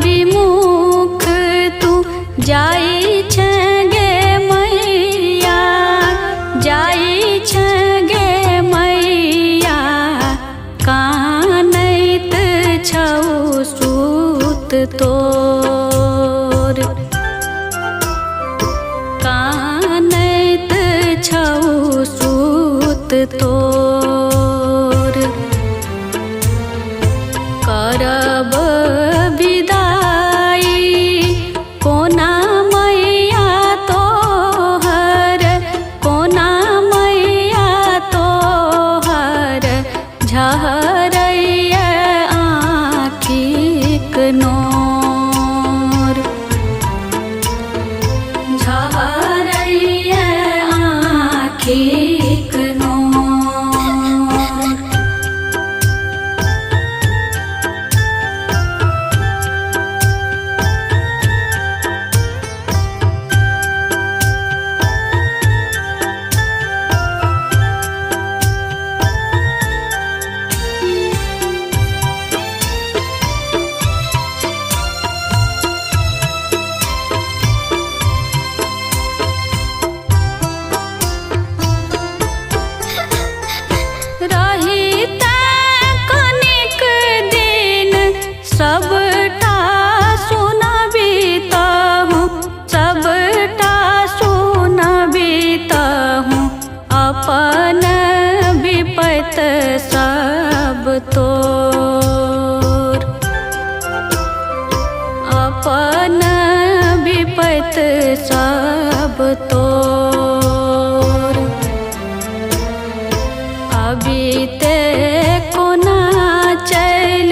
विमुख तू जाई छगे मैया, जाई छगे मैया, कानैत छौ सूत तोर, कानैत छौ सूत तोर। करब विदाई कोना मैया तोहर, कोना मैया तोहर, झहरैया आँखिक नोर, झहरैया आँखिक नोर। सबटा सुनबितहूँ, सबटा सुनबितहूँ, अपन विपत सब तोर, अपन विपत सब तोर। अभी ते कोना चल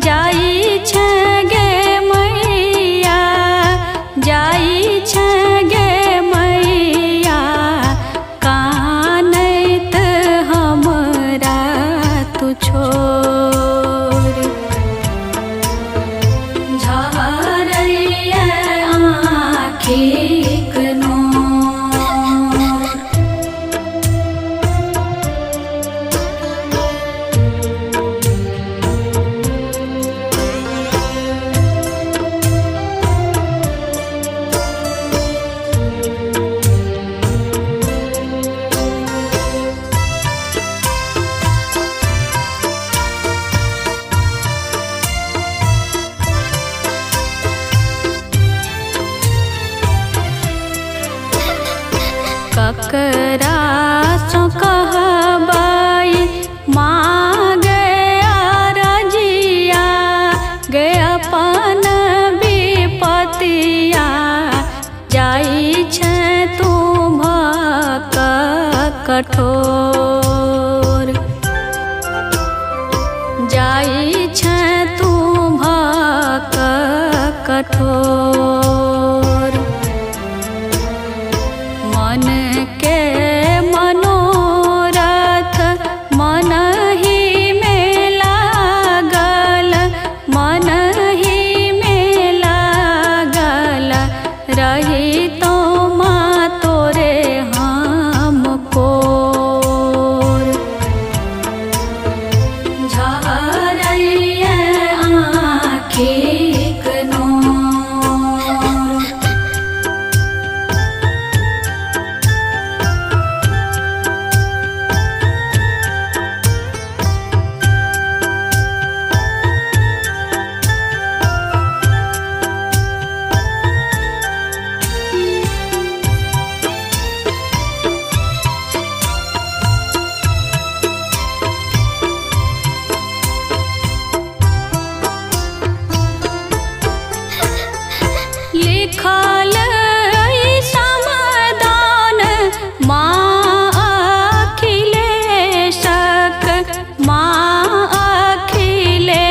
जाई छगे मैया, जाई छगे मैया, कानैत हमरा तू छोर, झहरैया आँखिक नोर। ककरा सो कहबै माँगे अरजिया, गे अपन विपतिया, जाई छै तू भक कठोर, जाई छै तू भक कठोर। मन के मनोरथ मन ही में लागल, मन ही में लागल, रही तो माँ तोरे हमकोर, झहरैया आँखिक नोर। लिखल समादान माँ अखिलेशक, माँ अखिलेशक,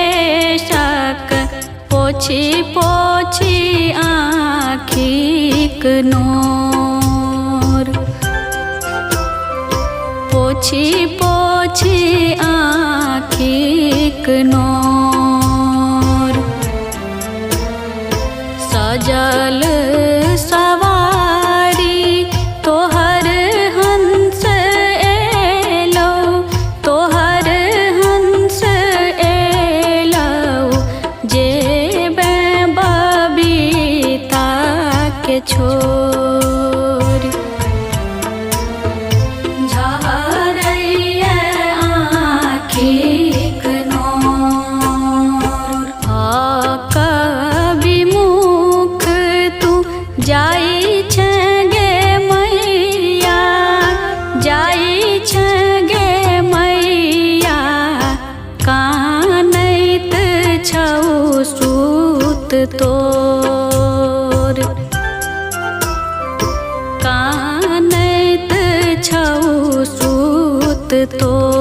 पोछी पोछी आँखिक नोर, पोछी पोछी आँखिक नोर। सजल सवारी तोहर हंस एलो, तोहर हंस एलो, जे छोर झारैया आँखिक नोर कवि मुख तू जाई छगे मैया जाई छगे मैया कानैत छौ सूत तोर कानैत छौ सूत तोर